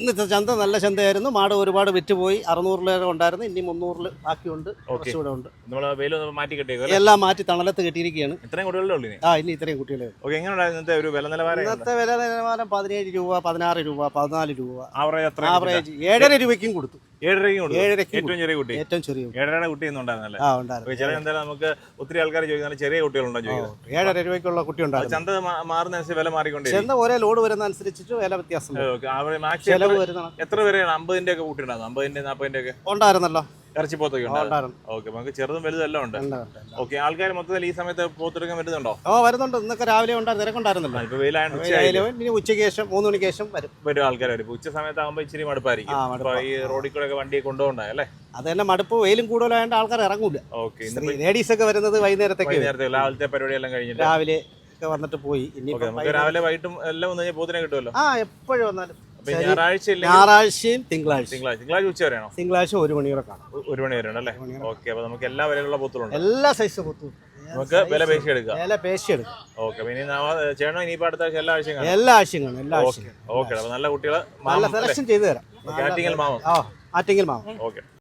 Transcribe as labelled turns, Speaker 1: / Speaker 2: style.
Speaker 1: ഇന്നത്തെ ചന്ത നല്ല ചന്തയായിരുന്നു. മാട് ഒരുപാട് വിറ്റുപോയി. 600 ഉണ്ടായിരുന്നു, ഇനി 300 ബാക്കിയുണ്ട്, കുറച്ചുകൂടെ ഉണ്ട്.
Speaker 2: മാറ്റി കിട്ടിയേക്കും
Speaker 1: എല്ലാം മാറ്റി തണലത്ത് കെട്ടിയിരിക്കുകയാണ്.
Speaker 2: ഇത്രയും കുട്ടികളുടെ ഉള്ളു
Speaker 1: ഇനി ഇത്രയും കുട്ടികളെ.
Speaker 2: എങ്ങനെയുണ്ടായിരുന്നു ഒരു വില നിലവാരം?
Speaker 1: ഇന്നത്തെ വില നിലവാരം 17 രൂപ, 16 രൂപ, 14 രൂപ.
Speaker 2: ആവറേജ്
Speaker 1: 7.5 രൂപയ്ക്കും കൊടുത്തു.
Speaker 2: 7.5 ഏറ്റവും ചെറിയ കുട്ടി,
Speaker 1: ഏറ്റവും ചെറിയ
Speaker 2: 7.5 കുട്ടി ഉണ്ടായിരുന്നല്ലേ? ചില എന്തായാലും നമുക്ക് ഒത്തിരി ആൾക്കാർ ചോദിക്കുന്നത് ചെറിയ കുട്ടികളുണ്ടോ ചോദിക്കുന്നത്.
Speaker 1: 7.5 രൂപയ്ക്കുള്ള കുട്ടി ഉണ്ടായിരുന്നു.
Speaker 2: ചന്ത മാറുന്നതനുസരിച്ച് വില മാറിക്കൊണ്ടേ,
Speaker 1: ചന്ത ഒരേ ലോഡ് വരുന്ന അനുസരിച്ചിട്ട് വില വ്യത്യാസം.
Speaker 2: എത്ര വരെയാണ്? 50-ന്റെ ഒക്കെ കുട്ടി ഉണ്ടായിരുന്നു? 50-ന്റെ 40-ന്റെ ഒക്കെ
Speaker 1: ഉണ്ടായിരുന്നല്ലോ.
Speaker 2: ഇറച്ചിപ്പോത്തൊക്കെ ഉണ്ടായിരുന്നു. ഓക്കെ, നമുക്ക് ചെറുതും വലുതെല്ലാം ഉണ്ട്. ഓക്കെ, ആൾക്കാർ മൊത്തത്തിൽ ഈ സമയത്ത് പോത്തെടുക്കാൻ വരുന്നുണ്ടോ?
Speaker 1: വരുന്നുണ്ട്. ഇന്നൊക്കെ രാവിലെ തിരക്കുണ്ടായിരുന്നല്ലോ.
Speaker 2: ഇപ്പൊ വെയിലായ
Speaker 1: ഉച്ചയ്ക്ക് ശേഷം 3 മണിക്ക് ശേഷം
Speaker 2: വരും ആൾക്കാർ. വരും ഉച്ച സമയത്താകുമ്പോൾ ഇച്ചിരി മടുപ്പായിരിക്കും. ഈ റോഡിൽ കൂടെ ഒക്കെ വണ്ടി കൊണ്ടുപോകണ്ടായി അല്ലേ?
Speaker 1: അത് തന്നെ മടുപ്പ്. വെയിലും കൂടുതലായതുകൊണ്ട് ആൾക്കാർ ഇറങ്ങൂല.
Speaker 2: ഓക്കെ,
Speaker 1: ലേഡീസ് ഒക്കെ വരുന്നത് വൈകുന്നേരത്തേക്ക്.
Speaker 2: രാവിലത്തെ പരിപാടിയെല്ലാം കഴിഞ്ഞിട്ട്
Speaker 1: രാവിലെ ഒക്കെ വന്നിട്ട് പോയി. ഇനി
Speaker 2: രാവിലെ വൈകിട്ടും എല്ലാം വന്നു പോത്തിനെ കിട്ടുമല്ലോ.
Speaker 1: എപ്പോഴും വന്നാലും.
Speaker 2: ഞായറാഴ്ചയും
Speaker 1: തിങ്കളാഴ്ച
Speaker 2: ഉച്ച വരെയാണോ?
Speaker 1: തിങ്കളാഴ്ച 1 മണി വരെ കാണാം.
Speaker 2: 1 മണി വരെ ഉണ്ടല്ലേ? ഓക്കെ, അപ്പൊ നമുക്ക് എല്ലാ വിലയുള്ള പോത്തുകളുണ്ട്.
Speaker 1: എല്ലാ സൈസ് പോത്തും
Speaker 2: നമുക്ക് വില പേശി എടുക്കാം. ഓക്കെ, പിന്നെ ചേട്ടനോ ഇനിയിപ്പോ അടുത്ത ആഴ്ച എല്ലാ ആഴ്ചയും കാണും?
Speaker 1: എല്ലാ ആഴ്ചയും കാണും.
Speaker 2: ഓക്കെ, അപ്പൊ നല്ല കുട്ടികളെ
Speaker 1: സെലക്ഷൻ ചെയ്തു തരാം.
Speaker 2: ആറ്റിങ്ങൽ മാമം.
Speaker 1: ആറ്റിങ്ങൽ മാമം.
Speaker 2: ഓക്കെ.